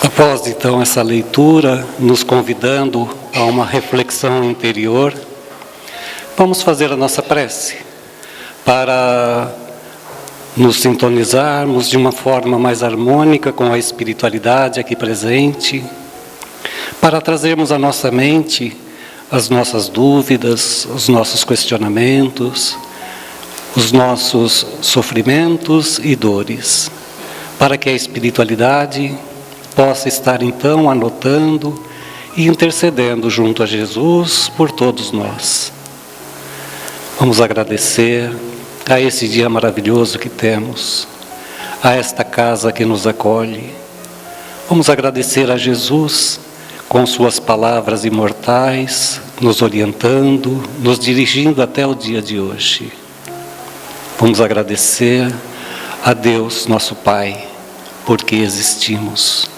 Após então essa leitura, nos convidando a uma reflexão interior, vamos fazer a nossa prece para nos sintonizarmos de uma forma mais harmônica com a espiritualidade aqui presente, para trazermos à nossa mente as nossas dúvidas, os nossos questionamentos, os nossos sofrimentos e dores, para que a espiritualidade possa estar então anotando e intercedendo junto a Jesus por todos nós. Vamos agradecer a esse dia maravilhoso que temos, a esta casa que nos acolhe. Vamos agradecer a Jesus com suas palavras imortais, nos orientando, nos dirigindo até o dia de hoje. Vamos agradecer a Deus, nosso Pai, porque existimos.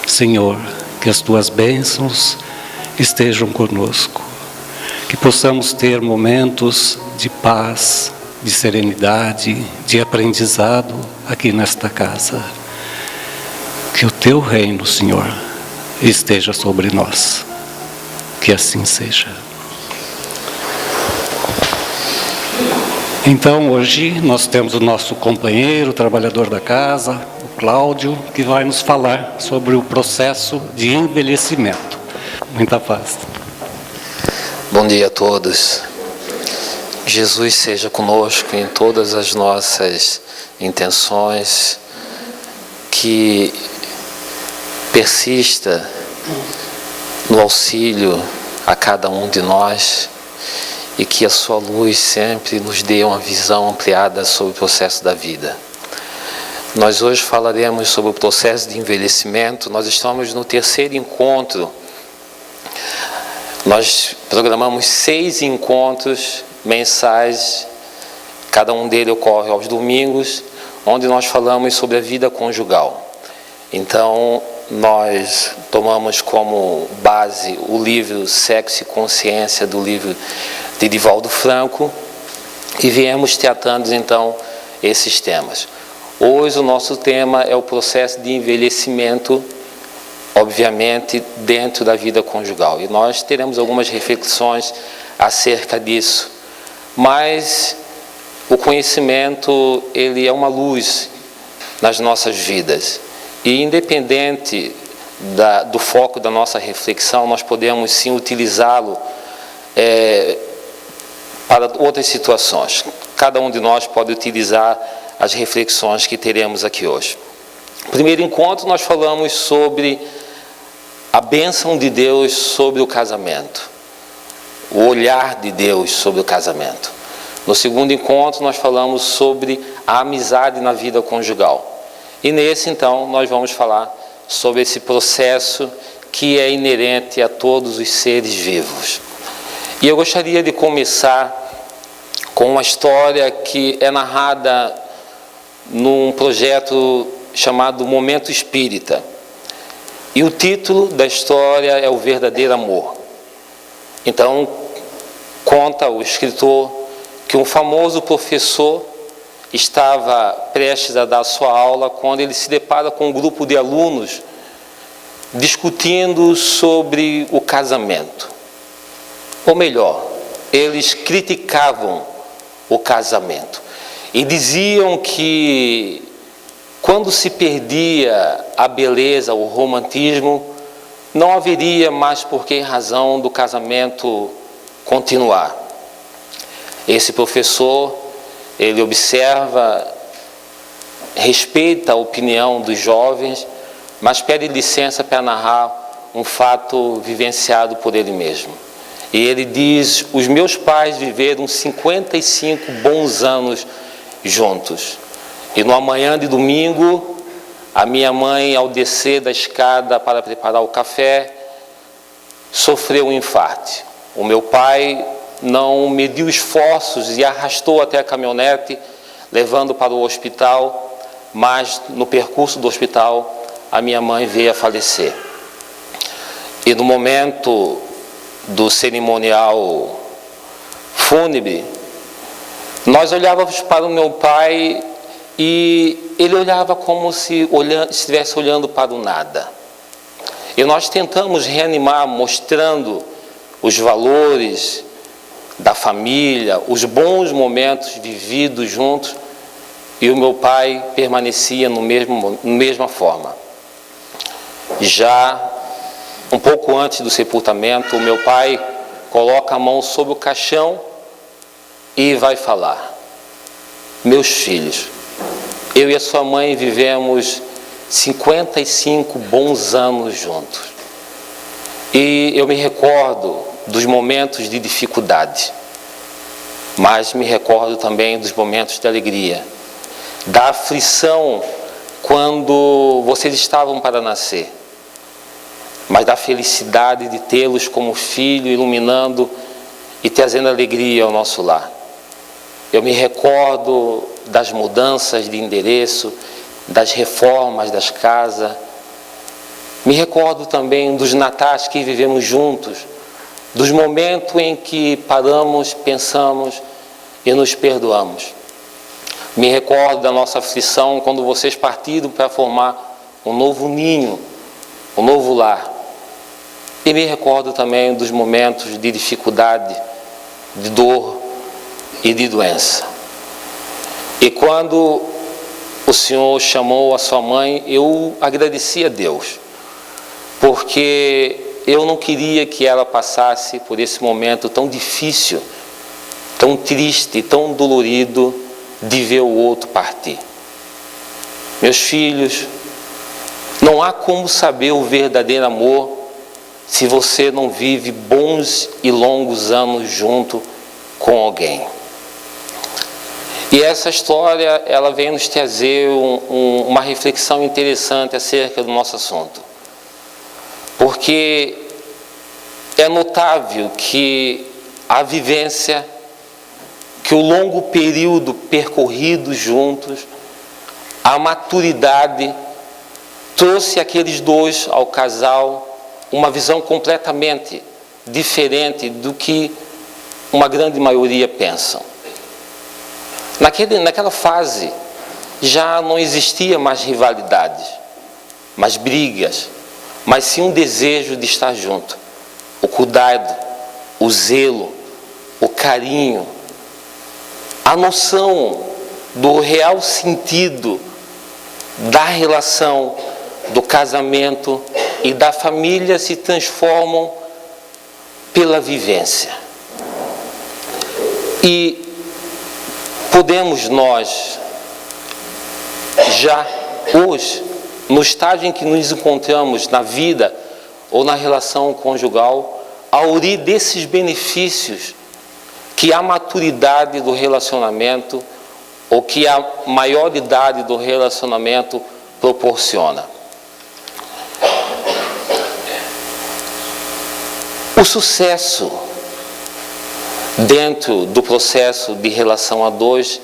Senhor, que as Tuas bênçãos estejam conosco, que possamos ter momentos de paz, de serenidade, de aprendizado aqui nesta casa. Que o Teu reino, Senhor, esteja sobre nós. Que assim seja. Então, hoje nós temos o nosso companheiro, trabalhador da casa, o Cláudio, que vai nos falar sobre o processo de envelhecimento. Muita paz. Bom dia a todos. Jesus seja conosco em todas as nossas intenções, que persista no auxílio a cada um de nós e que a sua luz sempre nos dê uma visão ampliada sobre o processo da vida. Nós hoje falaremos sobre o processo de envelhecimento. Nós estamos no terceiro encontro. Nós programamos 6 encontros mensais, cada um deles ocorre aos domingos, onde nós falamos sobre a vida conjugal. Então, nós tomamos como base o livro Sexo e Consciência, do livro de Divaldo Franco, e viemos tratando então esses temas. Hoje o nosso tema é o processo de envelhecimento, obviamente dentro da vida conjugal, e nós teremos algumas reflexões acerca disso, mas o conhecimento, ele é uma luz nas nossas vidas, e independente do foco da nossa reflexão, nós podemos sim utilizá-lo para outras situações. Cada um de nós pode utilizar as reflexões que teremos aqui hoje. No primeiro encontro nós falamos sobre a bênção de Deus sobre o casamento, o olhar de Deus sobre o casamento. No segundo encontro nós falamos sobre a amizade na vida conjugal. E nesse então nós vamos falar sobre esse processo que é inerente a todos os seres vivos. E eu gostaria de começar com uma história que é narrada num projeto chamado Momento Espírita. E o título da história é O Verdadeiro Amor. Então, conta o escritor que um famoso professor estava prestes a dar sua aula quando ele se depara com um grupo de alunos discutindo sobre o casamento. Ou melhor, eles criticavam o casamento e diziam que quando se perdia a beleza, o romantismo, não haveria mais por que razão do casamento continuar. Esse professor, ele observa, respeita a opinião dos jovens, mas pede licença para narrar um fato vivenciado por ele mesmo. E ele diz: os meus pais viveram 55 bons anos juntos. E numa manhã de domingo, a minha mãe, ao descer da escada para preparar o café, sofreu um infarte. O meu pai não mediu esforços e arrastou até a caminhonete, levando para o hospital, mas no percurso do hospital, a minha mãe veio a falecer. E no momento do cerimonial fúnebre, nós olhávamos para o meu pai e ele olhava como se estivesse olhando para o nada. E nós tentamos reanimar, mostrando os valores da família, os bons momentos vividos juntos, e o meu pai permanecia na mesma forma. Já um pouco antes do sepultamento, o meu pai coloca a mão sobre o caixão e vai falar: meus filhos, eu e a sua mãe vivemos 55 bons anos juntos. E eu me recordo dos momentos de dificuldade, mas me recordo também dos momentos de alegria, da aflição quando vocês estavam para nascer, mas da felicidade de tê-los como filho, iluminando e trazendo alegria ao nosso lar. Eu me recordo das mudanças de endereço, das reformas das casas. Me recordo também dos natais que vivemos juntos, dos momentos em que paramos, pensamos e nos perdoamos. Me recordo da nossa aflição quando vocês partiram para formar um novo ninho, um novo lar. E me recordo também dos momentos de dificuldade, de dor e de doença. E quando o Senhor chamou a sua mãe, eu agradeci a Deus, porque eu não queria que ela passasse por esse momento tão difícil, tão triste, tão dolorido de ver o outro partir. Meus filhos, não há como saber o verdadeiro amor se você não vive bons e longos anos junto com alguém. E essa história, ela vem nos trazer uma reflexão interessante acerca do nosso assunto. Porque é notável que a vivência, que o longo período percorrido juntos, a maturidade, trouxe aqueles dois ao casal uma visão completamente diferente do que uma grande maioria pensam. Naquela fase já não existia mais rivalidades, mais brigas, mas sim um desejo de estar junto. O cuidado, o zelo, o carinho, a noção do real sentido da relação, do casamento e da família se transformam pela vivência. E podemos nós, já hoje, no estágio em que nos encontramos na vida ou na relação conjugal, aurir desses benefícios que a maturidade do relacionamento ou que a maioridade do relacionamento proporciona. O sucesso dentro do processo de relação a dois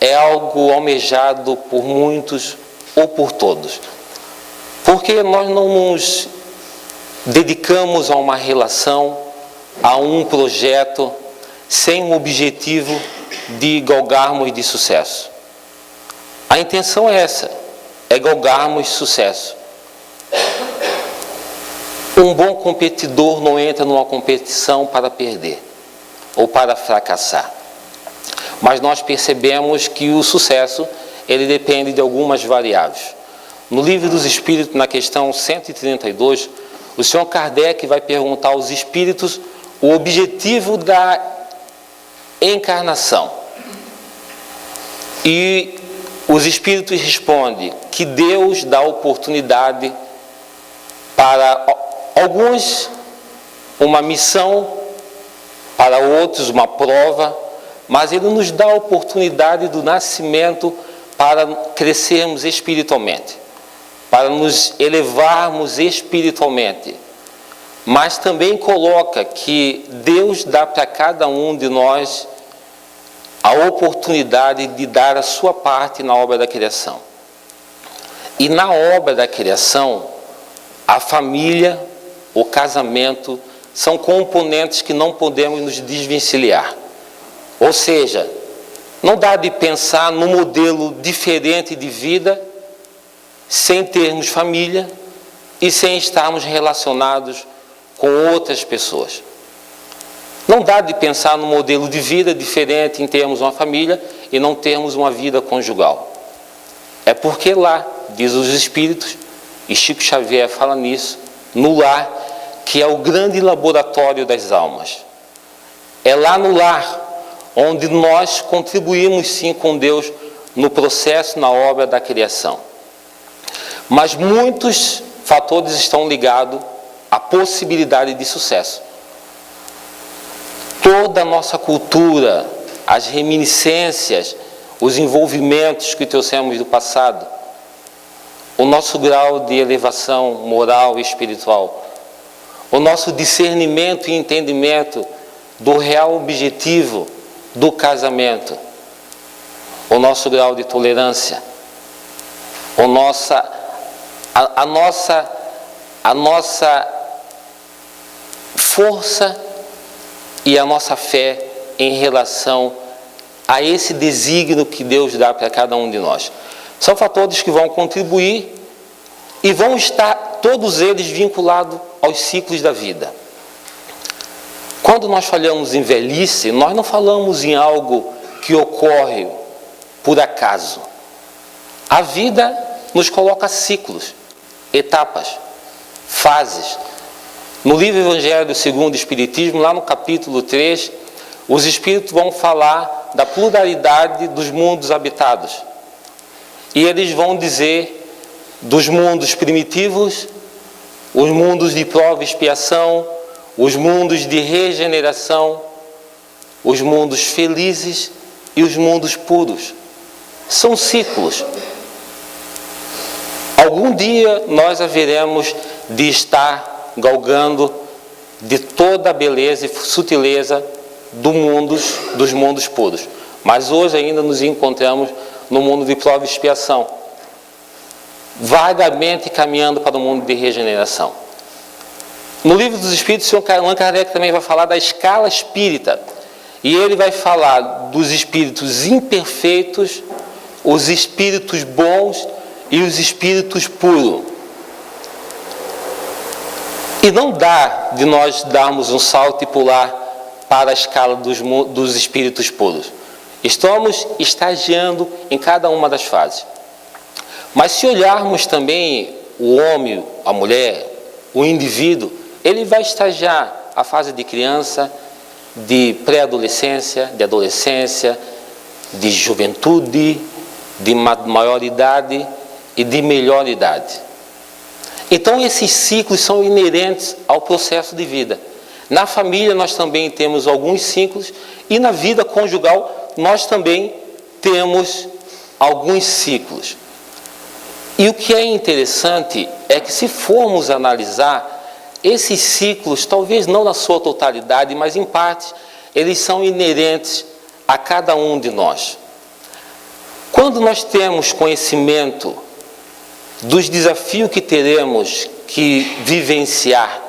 é algo almejado por muitos ou por todos. Porque nós não nos dedicamos a uma relação, a um projeto, sem o objetivo de galgarmos de sucesso. A intenção é essa, é galgarmos sucesso. Um bom competidor não entra numa competição para perder ou para fracassar. Mas nós percebemos que o sucesso, ele depende de algumas variáveis. No Livro dos Espíritos, na questão 132, o Senhor Kardec vai perguntar aos espíritos o objetivo da encarnação. E os espíritos respondem que Deus dá oportunidade para alguns uma missão, para outros uma prova, mas Ele nos dá a oportunidade do nascimento para crescermos espiritualmente, para nos elevarmos espiritualmente. Mas também coloca que Deus dá para cada um de nós a oportunidade de dar a sua parte na obra da criação. E na obra da criação, a família, o casamento, são componentes que não podemos nos desvencilhar. Ou seja, Não dá de pensar num modelo diferente de vida sem termos família e sem estarmos relacionados com outras pessoas. Não dá de pensar num modelo de vida diferente em termos uma família e não termos uma vida conjugal. É porque lá, diz os Espíritos, e Chico Xavier fala nisso, no lar, que é o grande laboratório das almas. É lá no lar onde nós contribuímos sim com Deus no processo, na obra da criação. Mas muitos fatores estão ligados à possibilidade de sucesso. Toda a nossa cultura, as reminiscências, os envolvimentos que trouxemos do passado, o nosso grau de elevação moral e espiritual, o nosso discernimento e entendimento do real objetivo do casamento, o nosso grau de tolerância, a nossa força e a nossa fé em relação a esse desígnio que Deus dá para cada um de nós. São fatores que vão contribuir e vão estar todos eles vinculados aos ciclos da vida. Quando nós falamos em velhice, nós não falamos em algo que ocorre por acaso. A vida nos coloca ciclos, etapas, fases. No livro Evangelho segundo o Espiritismo, lá no capítulo 3, os Espíritos vão falar da pluralidade dos mundos habitados. E eles vão dizer dos mundos primitivos, os mundos de prova e expiação, os mundos de regeneração, os mundos felizes e os mundos puros. São ciclos. Algum dia nós haveremos de estar galgando de toda a beleza e sutileza dos mundos puros. Mas hoje ainda nos encontramos no mundo de prova e expiação, vagamente caminhando para o mundo de regeneração. No livro dos Espíritos, o Sr. Allan Kardec também vai falar da escala espírita. E ele vai falar dos espíritos imperfeitos, os espíritos bons e os espíritos puros. E não dá de nós darmos um salto e pular para a escala dos espíritos puros. Estamos estagiando em cada uma das fases. Mas se olharmos também o homem, a mulher, o indivíduo, ele vai estagiar a fase de criança, de pré-adolescência, de adolescência, de juventude, de maioridade e de melhor idade. Então esses ciclos são inerentes ao processo de vida. Na família nós também temos alguns ciclos e na vida conjugal nós também temos alguns ciclos. E o que é interessante é que se formos analisar esses ciclos, talvez não na sua totalidade, mas em parte, eles são inerentes a cada um de nós. Quando nós temos conhecimento dos desafios que teremos que vivenciar,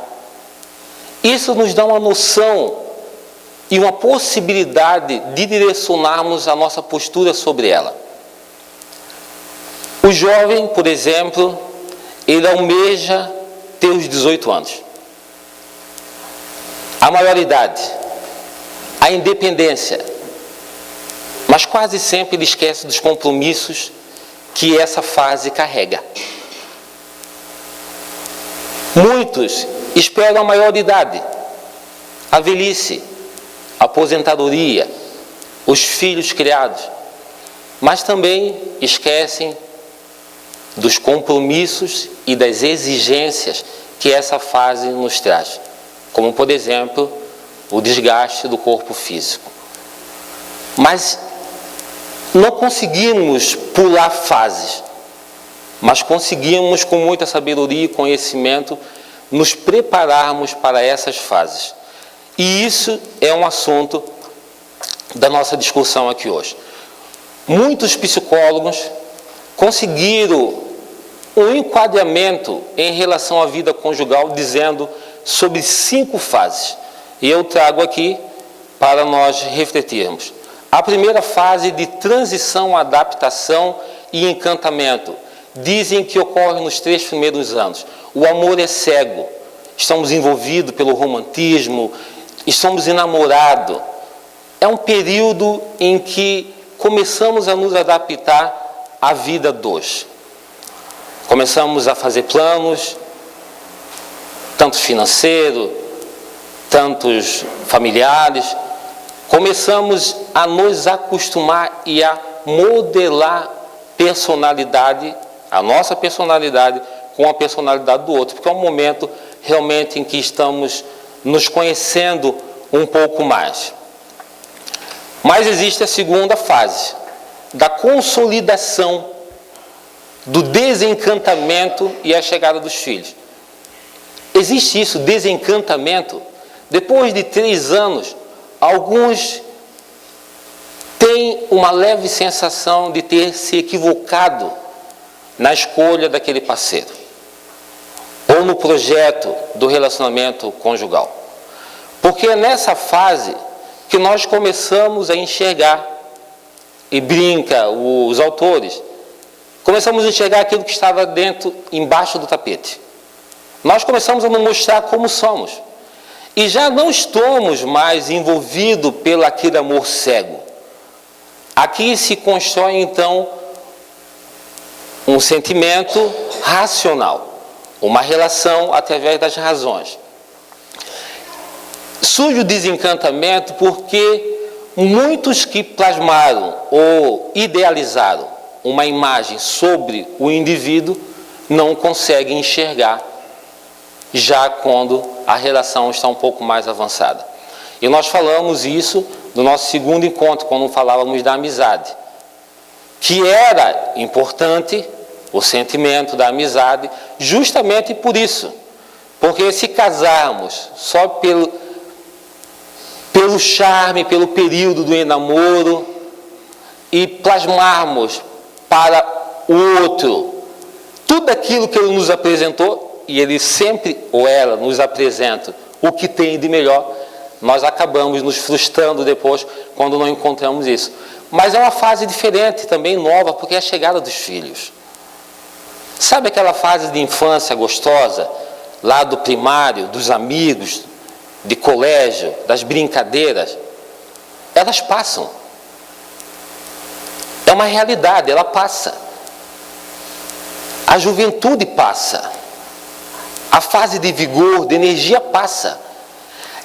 isso nos dá uma noção e uma possibilidade de direcionarmos a nossa postura sobre ela. O jovem, por exemplo, ele almeja ter os 18 anos. A maioridade, a independência, mas quase sempre ele esquece dos compromissos que essa fase carrega. Muitos esperam a maioridade, a velhice, a aposentadoria, os filhos criados, mas também esquecem dos compromissos e das exigências que essa fase nos traz, como, por exemplo, o desgaste do corpo físico. Mas não conseguimos pular fases, mas conseguimos, com muita sabedoria e conhecimento, nos prepararmos para essas fases. E isso é um assunto da nossa discussão aqui hoje. Muitos psicólogos conseguiram um enquadramento em relação à vida conjugal, dizendo sobre 5 fases. E eu trago aqui para nós refletirmos. A primeira fase de transição, adaptação e encantamento. Dizem que ocorre nos 3 primeiros anos. O amor é cego. Estamos envolvidos pelo romantismo, estamos enamorados. É um período em que começamos a nos adaptar à vida dos. Começamos a fazer planos, tanto financeiro, tantos familiares. Começamos a nos acostumar e a modelar personalidade, a nossa personalidade com a personalidade do outro, porque é um momento realmente em que estamos nos conhecendo um pouco mais. Mas existe a segunda fase, da consolidação, do desencantamento e a chegada dos filhos. Existe isso, desencantamento. Depois de 3 anos, alguns têm uma leve sensação de ter se equivocado na escolha daquele parceiro, ou no projeto do relacionamento conjugal. Porque é nessa fase que nós começamos a enxergar, e brinca os autores, começamos a enxergar aquilo que estava embaixo do tapete. Nós começamos a nos mostrar como somos. E já não estamos mais envolvidos pelo aquele amor cego. Aqui se constrói, então, um sentimento racional, uma relação através das razões. Surge o desencantamento porque muitos que plasmaram ou idealizaram uma imagem sobre o indivíduo não conseguem enxergar já quando a relação está um pouco mais avançada. E nós falamos isso no nosso segundo encontro, quando falávamos da amizade, que era importante o sentimento da amizade, justamente por isso. Porque se casarmos só pelo charme, pelo período do namoro, e plasmarmos para o outro tudo aquilo que ele nos apresentou, e ele sempre ou ela nos apresenta o que tem de melhor, nós acabamos nos frustrando depois quando não encontramos isso. Mas é uma fase diferente, também nova, porque é a chegada dos filhos. Sabe aquela fase de infância gostosa, lá do primário, dos amigos, de colégio, das brincadeiras? Elas passam. É uma realidade, ela passa. A juventude passa. A fase de vigor, de energia passa.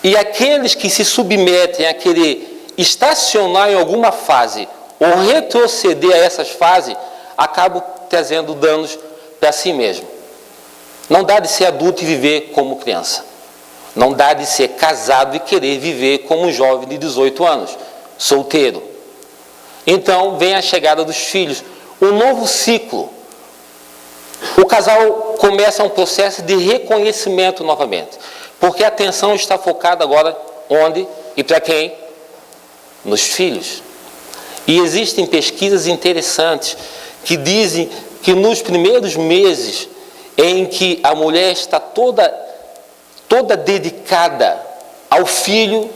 E aqueles que se submetem a querer estacionar em alguma fase ou retroceder a essas fases, acabam trazendo danos para si mesmo. Não dá de ser adulto e viver como criança. Não dá de ser casado e querer viver como um jovem de 18 anos, solteiro. Então vem a chegada dos filhos, um novo ciclo. O casal começa um processo de reconhecimento novamente, porque a atenção está focada agora onde e para quem? Nos filhos. E existem pesquisas interessantes que dizem que nos primeiros meses em que a mulher está toda dedicada ao filho,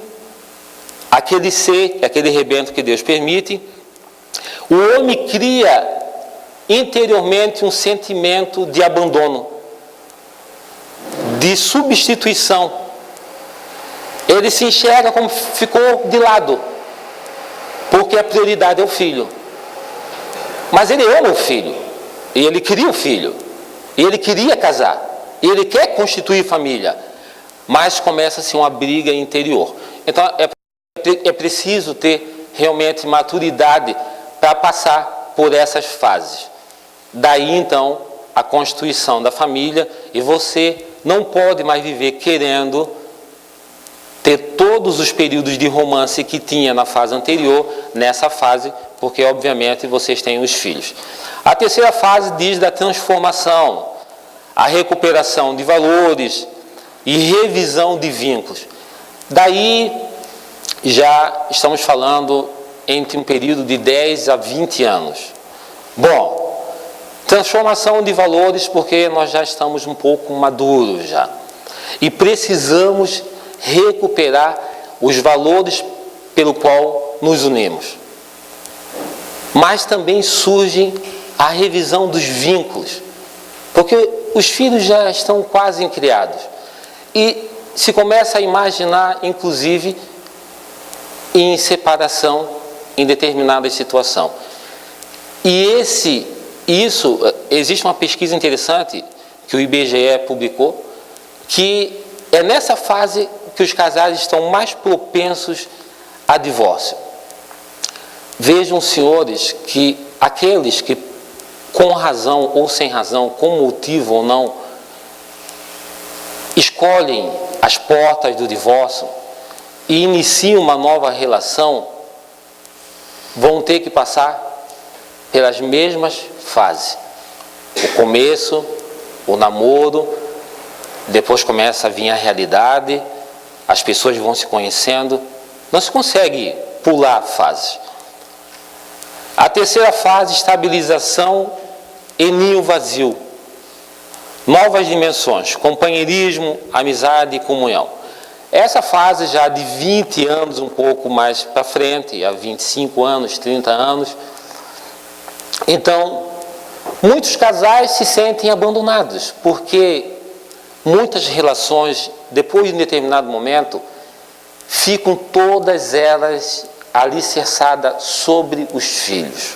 aquele ser, aquele rebento que Deus permite, o homem cria interiormente um sentimento de abandono, de substituição. Ele se enxerga como ficou de lado, porque a prioridade é o filho. Mas ele ama o filho, e ele queria o filho, e ele queria casar, e ele quer constituir família, mas começa-se uma briga interior. Então é preciso ter realmente maturidade para passar por essas fases. Daí então a constituição da família, e você não pode mais viver querendo ter todos os períodos de romance que tinha na fase anterior, nessa fase, porque obviamente vocês têm os filhos. A terceira fase diz da transformação, a recuperação de valores e revisão de vínculos. Daí já estamos falando entre um período de 10 a 20 anos. Bom, transformação de valores porque nós já estamos um pouco maduros já. E precisamos recuperar os valores pelo qual nos unimos. mas também surge a revisão dos vínculos, porque os filhos já estão quase criados e se começa a imaginar, inclusive, em separação em determinada situação. E existe uma pesquisa interessante que o IBGE publicou, que é nessa fase que os casais estão mais propensos a divórcio. Vejam, senhores, que aqueles que, com razão ou sem razão, com motivo ou não, escolhem as portas do divórcio e iniciam uma nova relação, vão ter que passar pelas mesmas fases. O começo, o namoro, depois começa a vir a realidade, as pessoas vão se conhecendo, não se consegue pular fases. A terceira fase, estabilização e ninho vazio. Novas dimensões, companheirismo, amizade e comunhão. Essa fase já de 20 anos, um pouco mais para frente, há 25 anos, 30 anos. Então, muitos casais se sentem abandonados, porque muitas relações, depois de um determinado momento, ficam todas elas alicerçadas sobre os filhos.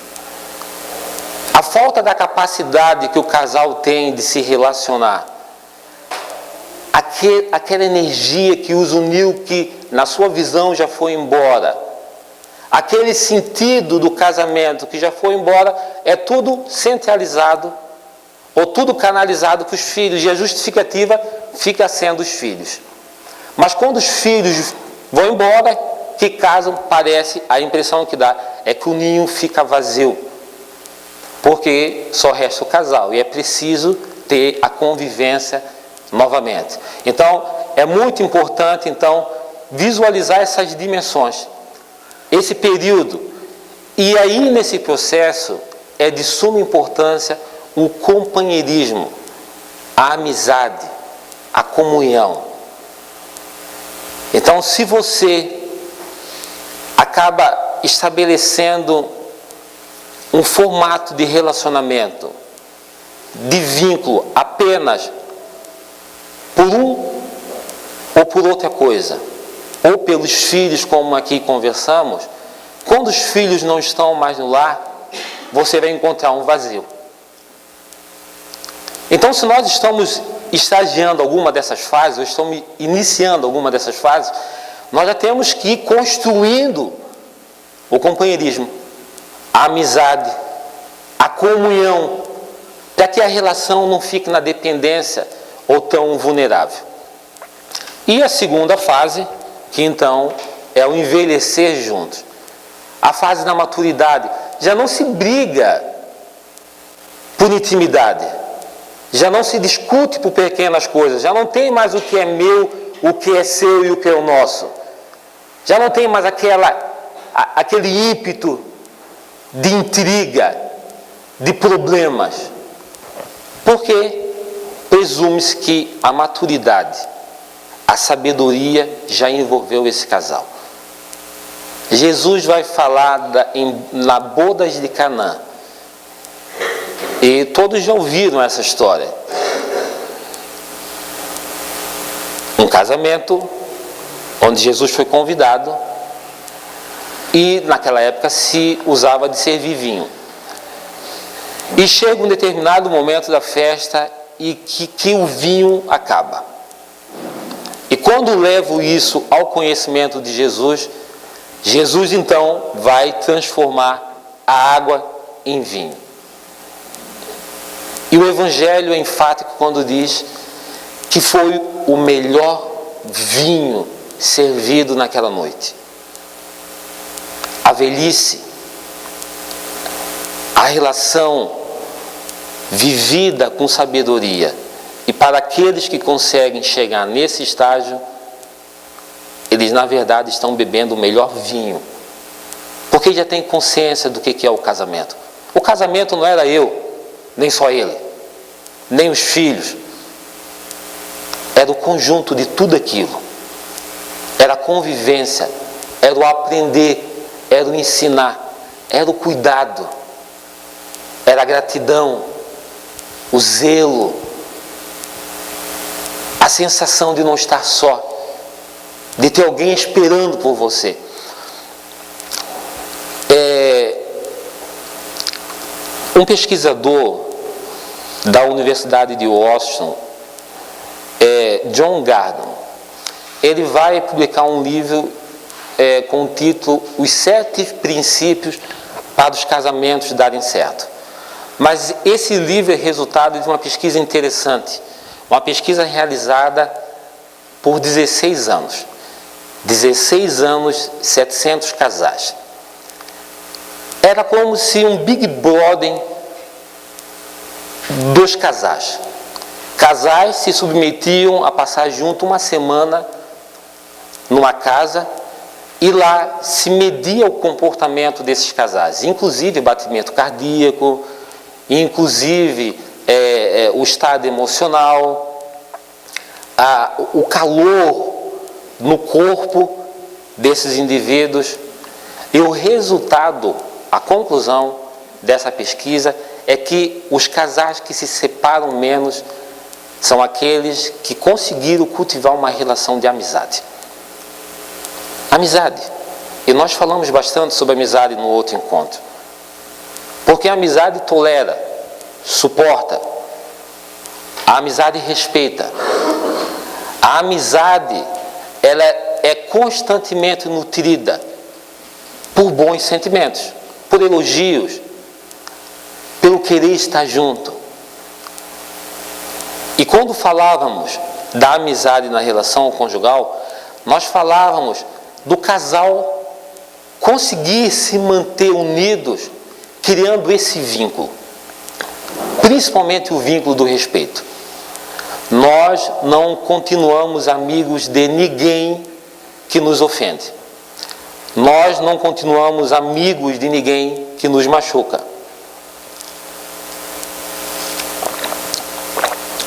A falta da capacidade que o casal tem de se relacionar, aquela energia que os uniu, que na sua visão já foi embora, aquele sentido do casamento que já foi embora, é tudo centralizado ou tudo canalizado para os filhos, e a justificativa fica sendo os filhos. Mas quando os filhos vão embora, que casam, parece, a impressão que dá é que o ninho fica vazio, porque só resta o casal e é preciso ter a convivência novamente. Então, é muito importante, visualizar essas dimensões, esse período. E aí, nesse processo, é de suma importância o companheirismo, a amizade, a comunhão. Então, se você acaba estabelecendo um formato de relacionamento, de vínculo apenas por um ou por outra coisa, ou pelos filhos, como aqui conversamos, quando os filhos não estão mais no lar, você vai encontrar um vazio. Então, se nós estamos estagiando alguma dessas fases, ou estamos iniciando alguma dessas fases, nós já temos que ir construindo o companheirismo, a amizade, a comunhão, para que a relação não fique na dependência ou tão vulnerável. E a segunda fase, que então é o envelhecer juntos, a fase da maturidade. Já não se briga por intimidade, já não se discute por pequenas coisas, já não tem mais o que é meu, o que é seu e o que é o nosso. Já não tem mais aquele ímpeto de intriga, de problemas, porque presume-se que a maturidade, a sabedoria já envolveu esse casal. Jesus vai falar na bodas de Canaã, e todos já ouviram essa história. Um casamento onde Jesus foi convidado, e naquela época se usava de servir vinho. E chega um determinado momento da festa e que o vinho acaba. E quando levo isso ao conhecimento de Jesus, Jesus então vai transformar a água em vinho. E o Evangelho é enfático quando diz que foi o melhor vinho servido naquela noite. A velhice, a relação vivida com sabedoria. E para aqueles que conseguem chegar nesse estágio, eles na verdade estão bebendo o melhor vinho, porque já tem consciência do que é o casamento. O casamento não era eu, nem só ele, nem os filhos. Era o conjunto de tudo aquilo. Era a convivência, era o aprender, era o ensinar. era o cuidado, era a gratidão, o zelo, a sensação de não estar só, de ter alguém esperando por você. Um pesquisador da Universidade de Washington, John Gardner, ele vai publicar um livro com o título Os 7 Princípios para os Casamentos Darem Certo. Mas esse livro é resultado de uma pesquisa interessante, uma pesquisa realizada por 16 anos. 16 anos, 700 casais. Era como se um Big Brother dos casais. Casais se submetiam a passar junto uma semana numa casa e lá se media o comportamento desses casais, inclusive batimento cardíaco, inclusive o estado emocional, o calor no corpo desses indivíduos. E o resultado, a conclusão dessa pesquisa é que os casais que se separam menos são aqueles que conseguiram cultivar uma relação de amizade. Amizade. E nós falamos bastante sobre amizade no outro encontro. Porque a amizade tolera, suporta. A amizade respeita. A amizade, ela é constantemente nutrida por bons sentimentos, por elogios, pelo querer estar junto. E quando falávamos da amizade na relação conjugal, nós falávamos do casal conseguir se manter unidos, criando esse vínculo, principalmente o vínculo do respeito. Nós não continuamos amigos de ninguém que nos ofende. Nós não continuamos amigos de ninguém que nos machuca.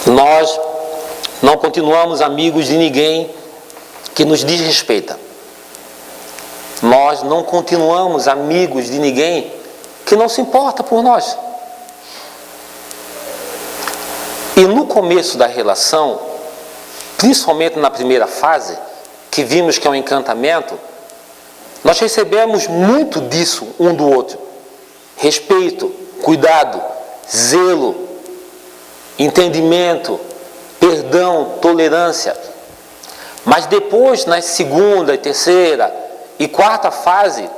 Nós não continuamos amigos de ninguém que nos desrespeita. Nós não continuamos amigos de ninguém que não se importa por nós. E no começo da relação, principalmente na primeira fase, que vimos que é um encantamento, nós recebemos muito disso um do outro. Respeito, cuidado, zelo, entendimento, perdão, tolerância. Mas depois, na segunda, terceira e quarta fase,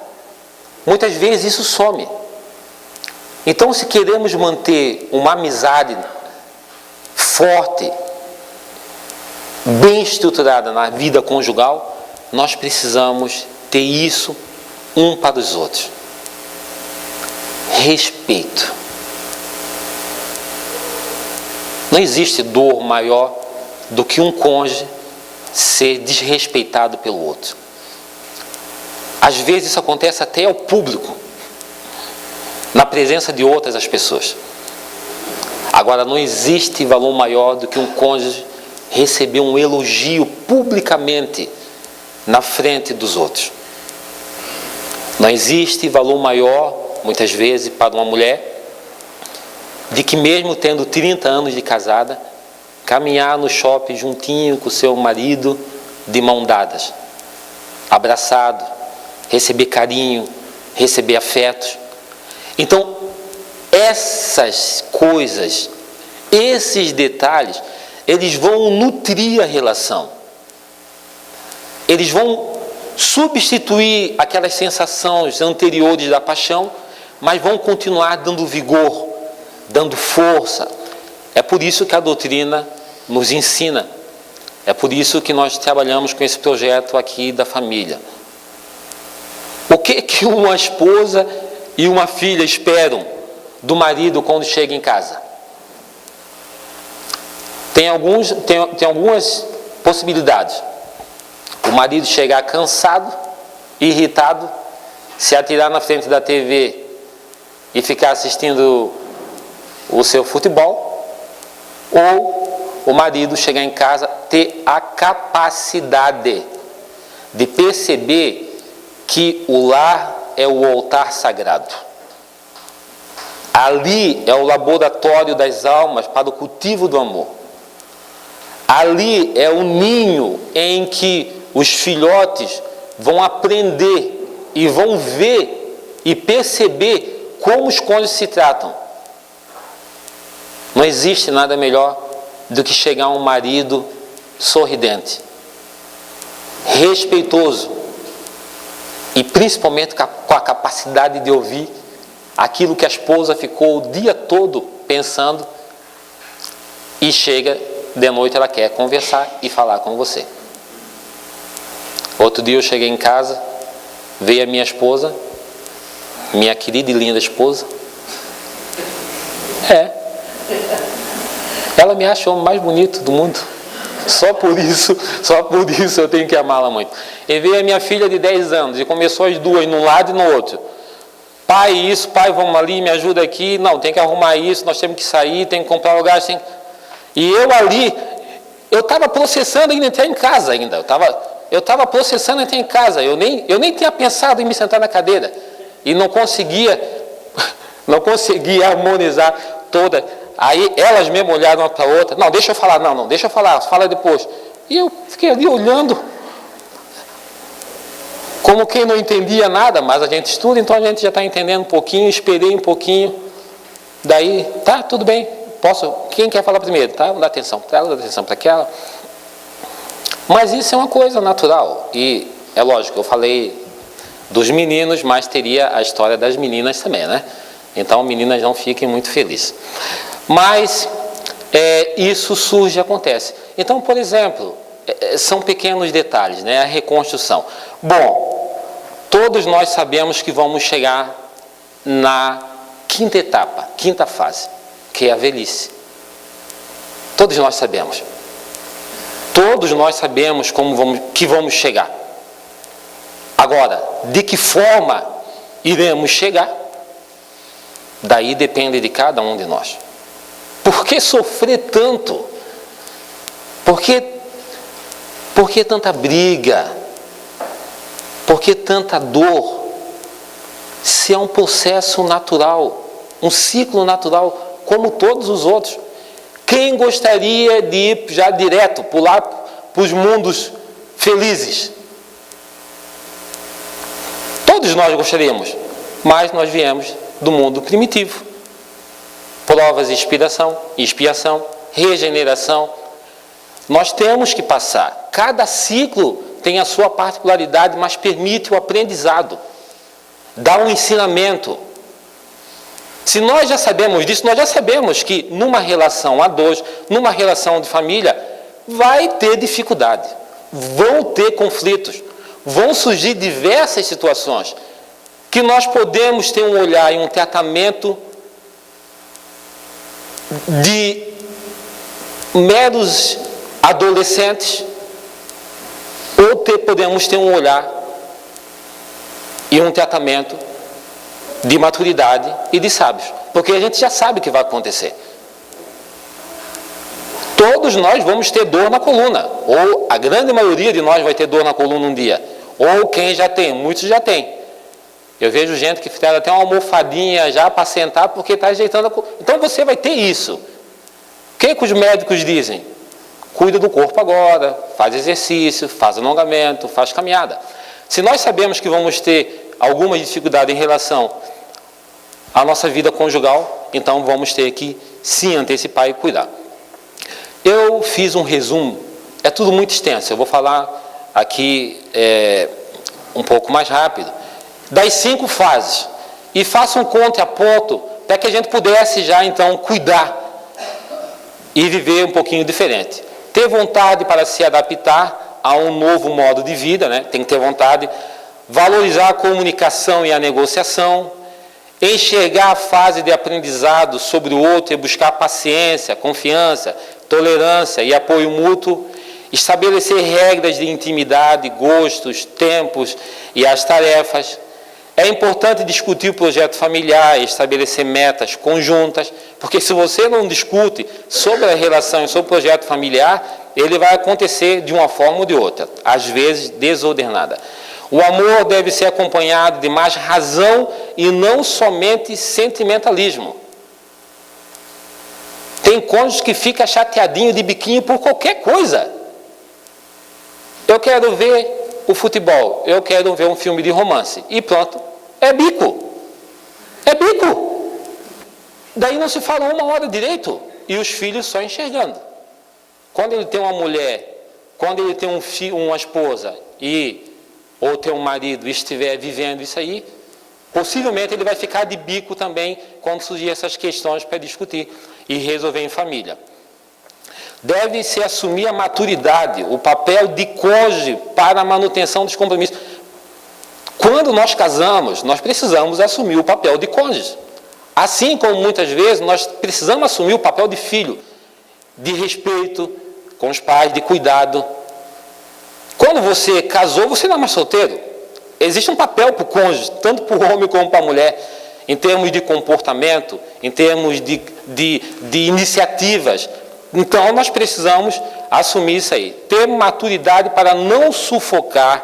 muitas vezes isso some. Então, se queremos manter uma amizade forte, bem estruturada na vida conjugal, nós precisamos ter isso um para os outros. Respeito. Não existe dor maior do que um cônjuge ser desrespeitado pelo outro. Às vezes isso acontece até ao público, na presença de outras as pessoas. Agora, não existe valor maior do que um cônjuge receber um elogio publicamente na frente dos outros. Não existe valor maior, muitas vezes, para uma mulher, de que mesmo tendo 30 anos de casada, caminhar no shopping juntinho com o seu marido, de mão dadas, abraçado, receber carinho, receber afetos. Então, essas coisas, esses detalhes, eles vão nutrir a relação. Eles vão substituir aquelas sensações anteriores da paixão, mas vão continuar dando vigor, dando força. É por isso que a doutrina nos ensina. É por isso que nós trabalhamos com esse projeto aqui da família. O que uma esposa e uma filha esperam do marido quando chega em casa? Tem algumas possibilidades. O marido chegar cansado, irritado, se atirar na frente da TV e ficar assistindo o seu futebol, ou o marido chegar em casa, ter a capacidade de perceber que o lar é o altar sagrado. Ali é o laboratório das almas para o cultivo do amor. Ali é o ninho em que os filhotes vão aprender e vão ver e perceber como os cônjuges se tratam. Não existe nada melhor do que chegar um marido sorridente, respeitoso e principalmente com a capacidade de ouvir aquilo que a esposa ficou o dia todo pensando, e chega de noite, ela quer conversar e falar com você. Outro dia eu cheguei em casa, veio a minha esposa, minha querida e linda esposa. Ela me acha o homem mais bonito do mundo. Só por isso eu tenho que amá-la muito. E veio a minha filha de 10 anos e começou as duas, num lado e no outro. Pai, isso, pai, vamos ali, me ajuda aqui. Não, tem que arrumar isso, nós temos que sair, tem que comprar lugar. E eu ali, eu estava processando ainda entrar em casa ainda. Eu estava processando entrar em casa. Eu nem tinha pensado em me sentar na cadeira. E não conseguia harmonizar toda. Aí elas mesmo olharam uma para a outra. Não, deixa eu falar, não, deixa eu falar, fala depois. E eu fiquei ali olhando, como quem não entendia nada, mas a gente estuda, então a gente já está entendendo um pouquinho, esperei um pouquinho. Daí, tá, tudo bem, posso, quem quer falar primeiro? Tá, vou dar atenção para ela, dá atenção para aquela. Mas isso é uma coisa natural. E é lógico, eu falei dos meninos, mas teria a história das meninas também, né? Então, meninas, não fiquem muito felizes. Mas isso surge e acontece. Então, por exemplo, são pequenos detalhes, né? A reconstrução. Bom, todos nós sabemos que vamos chegar na quinta etapa, quinta fase, que é a velhice. Todos nós sabemos. Todos nós sabemos que vamos chegar. Agora, de que forma iremos chegar? Daí depende de cada um de nós. Por que sofrer tanto? Por que tanta briga? Por que tanta dor? Se é um processo natural, um ciclo natural, como todos os outros. Quem gostaria de ir já direto, pular para os mundos felizes? Todos nós gostaríamos, mas nós viemos do mundo primitivo. Provas de expiação, regeneração. Nós temos que passar. Cada ciclo tem a sua particularidade, mas permite o aprendizado. Dá um ensinamento. Se nós já sabemos disso, nós já sabemos que numa relação a dois, numa relação de família, vai ter dificuldade. Vão ter conflitos. Vão surgir diversas situações que nós podemos ter um olhar e um tratamento de meros adolescentes, ou podemos ter um olhar e um tratamento de maturidade e de sábios, porque a gente já sabe o que vai acontecer. Todos nós vamos ter dor na coluna, ou a grande maioria de nós vai ter dor na coluna um dia, ou quem já tem, muitos já tem. Eu vejo gente que fizeram até uma almofadinha já para sentar porque está ajeitando a coluna. Então você vai ter isso. O que os médicos dizem? Cuida do corpo agora, faz exercício, faz alongamento, faz caminhada. Se nós sabemos que vamos ter alguma dificuldade em relação à nossa vida conjugal, então vamos ter que se antecipar e cuidar. Eu fiz um resumo, é tudo muito extenso, eu vou falar aqui um pouco mais rápido, das 5 fases, e faço um contraponto para que a gente pudesse já então cuidar e viver um pouquinho diferente. Ter vontade para se adaptar a um novo modo de vida, né? Tem que ter vontade, valorizar a comunicação e a negociação, enxergar a fase de aprendizado sobre o outro e buscar paciência, confiança, tolerância e apoio mútuo, estabelecer regras de intimidade, gostos, tempos e as tarefas. É importante discutir o projeto familiar e estabelecer metas conjuntas, porque se você não discute sobre a relação e sobre o projeto familiar, ele vai acontecer de uma forma ou de outra, às vezes desordenada. O amor deve ser acompanhado de mais razão e não somente sentimentalismo. Tem cônjuge que fica chateadinho de biquinho por qualquer coisa. Eu quero ver o futebol, eu quero ver um filme de romance. E pronto, é bico. É bico. Daí não se fala uma hora direito. E os filhos só enxergando. Quando ele tem uma mulher, quando ele tem uma esposa ou tem um marido e estiver vivendo isso aí, possivelmente ele vai ficar de bico também quando surgir essas questões para discutir e resolver em família. Deve-se assumir a maturidade, o papel de cônjuge para a manutenção dos compromissos. Quando nós casamos, nós precisamos assumir o papel de cônjuge. Assim como muitas vezes nós precisamos assumir o papel de filho, de respeito com os pais, de cuidado. Quando você casou, você não é mais solteiro. Existe um papel para o cônjuge, tanto para o homem como para a mulher, em termos de comportamento, em termos de iniciativas. Então, nós precisamos assumir isso aí. Ter maturidade para não sufocar,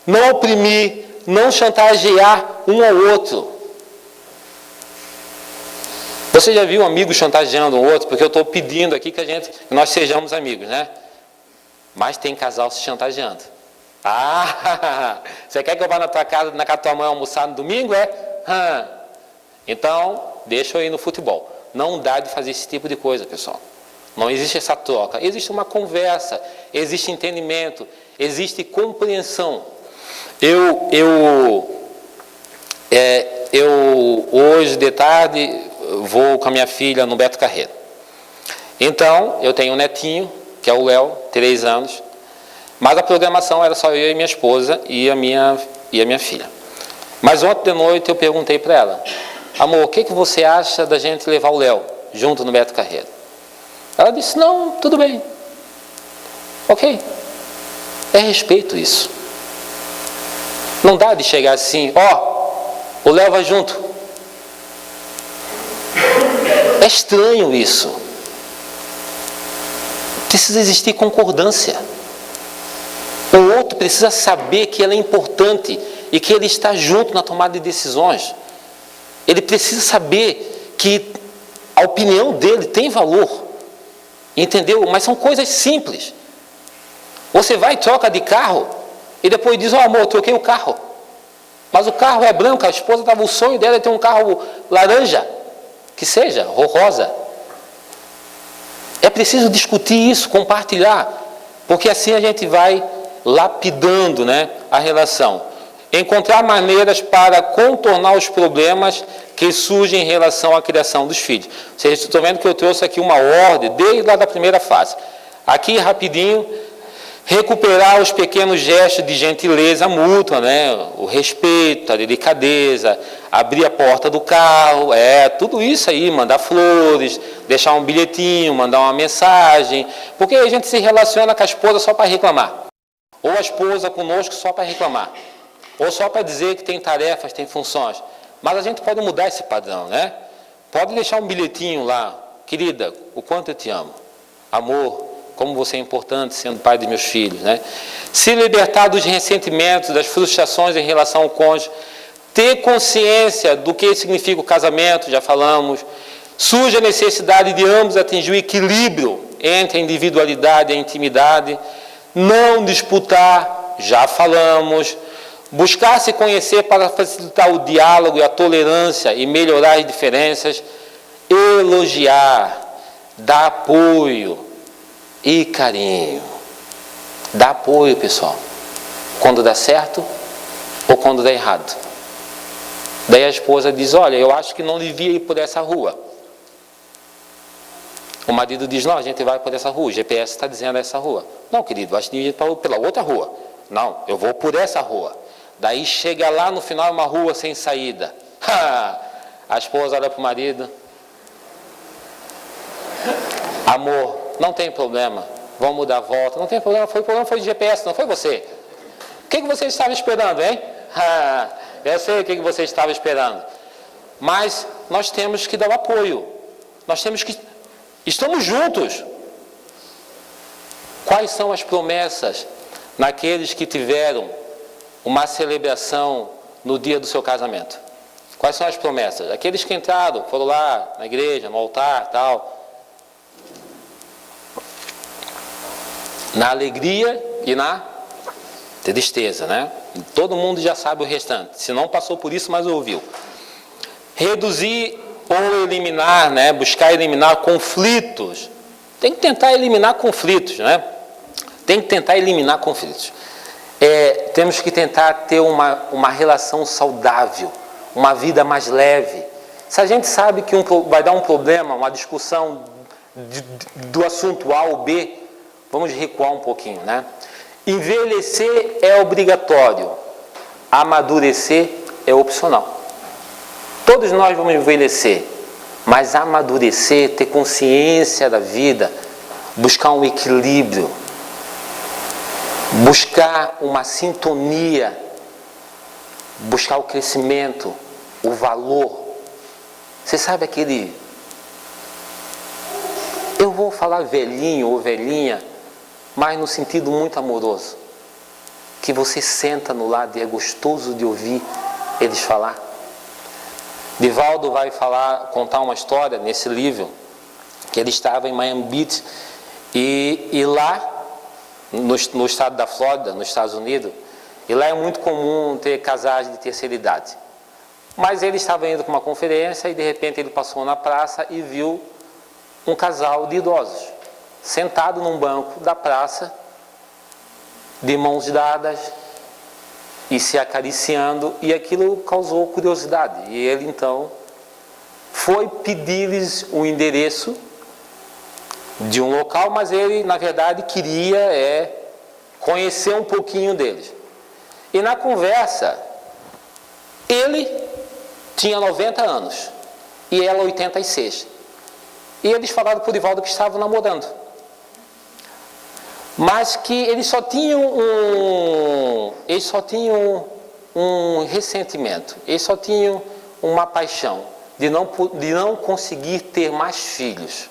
não oprimir, não chantagear um ao outro. Você já viu um amigo chantageando um outro? Porque eu estou pedindo aqui que nós sejamos amigos, né? Mas tem casal se chantageando. Ah, você quer que eu vá na tua casa, na casa da tua mãe almoçar no domingo, é? Então, deixa eu ir no futebol. Não dá de fazer esse tipo de coisa, pessoal. Não existe essa troca. Existe uma conversa, existe entendimento, existe compreensão. Eu hoje de tarde vou com a minha filha no Beto Carreiro. Então, eu tenho um netinho, que é o Léo, 3 anos, mas a programação era só eu e minha esposa e a minha filha. Mas ontem de noite eu perguntei para ela: amor, o que você acha da gente levar o Léo junto no Beto Carreiro? Ela disse: não, tudo bem. Ok. É respeito isso. Não dá de chegar assim: o Léo vai junto. É estranho isso. Precisa existir concordância. O outro precisa saber que ele é importante e que ele está junto na tomada de decisões. Ele precisa saber que a opinião dele tem valor. Entendeu? Mas são coisas simples. Você vai e troca de carro e depois diz: amor, eu troquei o carro. Mas o carro é branco, a esposa estava, o sonho dela é ter um carro laranja, que seja, ou rosa. É preciso discutir isso, compartilhar, porque assim a gente vai lapidando, né, a relação. Encontrar maneiras para contornar os problemas que surgem em relação à criação dos filhos. Vocês estão vendo que eu trouxe aqui uma ordem desde lá da primeira fase. Aqui, rapidinho, recuperar os pequenos gestos de gentileza mútua, né? O respeito, a delicadeza, abrir a porta do carro, tudo isso aí, mandar flores, deixar um bilhetinho, mandar uma mensagem, porque a gente se relaciona com a esposa só para reclamar, ou a esposa conosco só para reclamar, ou só para dizer que tem tarefas, tem funções. Mas a gente pode mudar esse padrão, né? Pode deixar um bilhetinho lá: querida, o quanto eu te amo, amor, como você é importante sendo pai de meus filhos, né? Se libertar dos ressentimentos, das frustrações em relação ao cônjuge, ter consciência do que significa o casamento, já falamos. Surge a necessidade de ambos atingir o equilíbrio entre a individualidade e a intimidade. Não disputar, já falamos. Buscar se conhecer para facilitar o diálogo e a tolerância e melhorar as diferenças. Elogiar, dar apoio e carinho. Dá apoio, pessoal, quando dá certo ou quando dá errado. Daí a esposa diz: olha, eu acho que não devia ir por essa rua. O marido diz: não, a gente vai por essa rua, o GPS está dizendo essa rua. Não, querido, eu acho que devia ir pela outra rua. Não, eu vou por essa rua. Daí chega lá no final uma rua sem saída. A esposa olha para o marido: amor, não tem problema, vamos dar a volta. Não tem problema, o problema foi de GPS, não foi você. O que você estava esperando, hein? Eu sei o que você estava esperando. Mas nós temos que dar o apoio. Nós temos que... Estamos juntos. Quais são as promessas naqueles que tiveram uma celebração no dia do seu casamento? Quais são as promessas? Aqueles que entraram, foram lá na igreja, no altar, tal, na alegria e na tristeza, né? Todo mundo já sabe o restante, se não passou por isso, mas ouviu. Reduzir ou eliminar, né? Buscar eliminar conflitos. Tem que tentar eliminar conflitos, né? Tem que tentar eliminar conflitos. Temos que tentar ter uma relação saudável, uma vida mais leve. Se a gente sabe que vai dar um problema, uma discussão do assunto A ou B, vamos recuar um pouquinho, né? Envelhecer é obrigatório, amadurecer é opcional. Todos nós vamos envelhecer, mas amadurecer, ter consciência da vida, buscar um equilíbrio, buscar uma sintonia, buscar o crescimento, o valor. Você sabe aquele... Eu vou falar velhinho ou velhinha, mas no sentido muito amoroso. Que você senta no lado e é gostoso de ouvir eles falar. Divaldo vai contar uma história nesse livro, que ele estava em Miami Beach, e lá, no estado da Flórida, nos Estados Unidos, e lá é muito comum ter casais de terceira idade. Mas ele estava indo para uma conferência e de repente ele passou na praça e viu um casal de idosos, sentado num banco da praça, de mãos dadas e se acariciando, e aquilo causou curiosidade. E ele então foi pedir-lhes o endereço de um local, mas ele na verdade queria conhecer um pouquinho deles. E na conversa, ele tinha 90 anos e ela 86. E eles falaram para o Divaldo que estavam namorando, mas que eles só tinham um ressentimento, eles só tinham uma paixão de não conseguir ter mais filhos.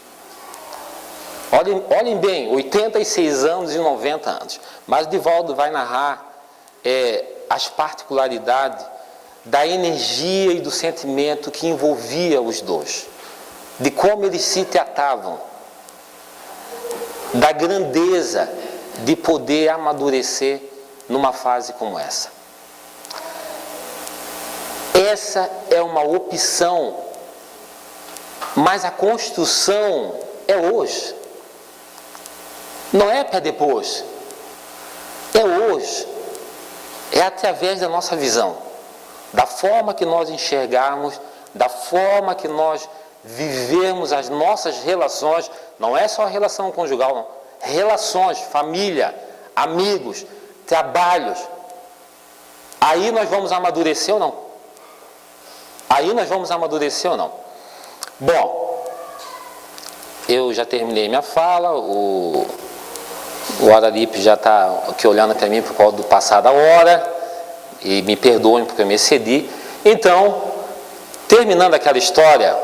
Olhem bem, 86 anos e 90 anos. Mas Divaldo vai narrar as particularidades da energia e do sentimento que envolvia os dois, de como eles se tratavam, da grandeza de poder amadurecer numa fase como essa. Essa é uma opção, mas a construção é hoje. Não é para depois. É hoje. É através da nossa visão, da forma que nós enxergarmos, da forma que nós vivemos as nossas relações. Não é só a relação conjugal, não. Relações, família, amigos, trabalhos. Aí nós vamos amadurecer ou não? Aí nós vamos amadurecer ou não? Bom, eu já terminei minha fala, o Araripe já está aqui olhando para mim por causa do passar da hora, e me perdoem porque eu me excedi. Então, terminando aquela história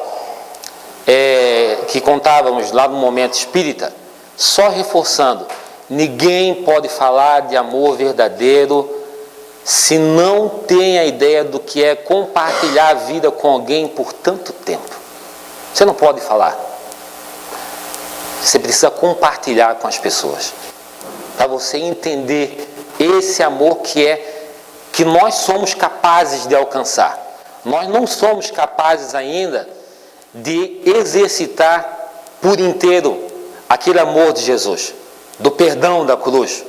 que contávamos lá no Momento Espírita, só reforçando, ninguém pode falar de amor verdadeiro se não tem a ideia do que é compartilhar a vida com alguém por tanto tempo. Você não pode falar. Você precisa compartilhar com as pessoas, para você entender esse amor que nós somos capazes de alcançar. Nós não somos capazes ainda de exercitar por inteiro aquele amor de Jesus, do perdão da cruz.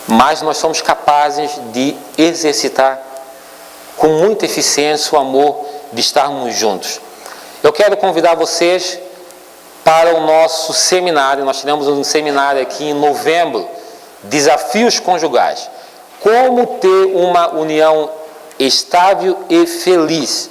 Mas nós somos capazes de exercitar com muita eficiência o amor de estarmos juntos. Eu quero convidar vocês para o nosso seminário. Nós tivemos um seminário aqui em novembro, Desafios Conjugais. Como ter uma união estável e feliz.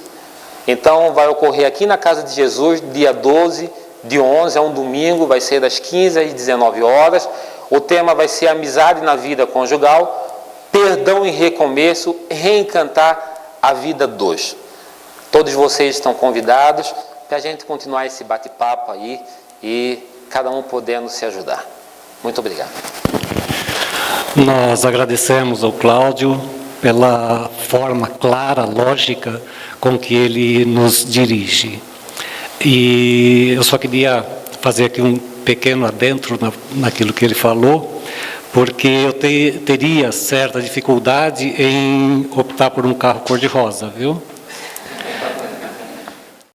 Então vai ocorrer aqui na Casa de Jesus, dia 12 de 11, é um domingo, vai ser das 15 às 19 horas. O tema vai ser amizade na vida conjugal, perdão e recomeço, reencantar a vida 2. Todos vocês estão convidados para a gente continuar esse bate-papo aí e cada um podendo se ajudar. Muito obrigado. Nós agradecemos ao Cláudio pela forma clara, lógica com que ele nos dirige. E eu só queria fazer aqui um pequeno adentro naquilo que ele falou, porque eu teria certa dificuldade em optar por um carro cor-de-rosa, viu?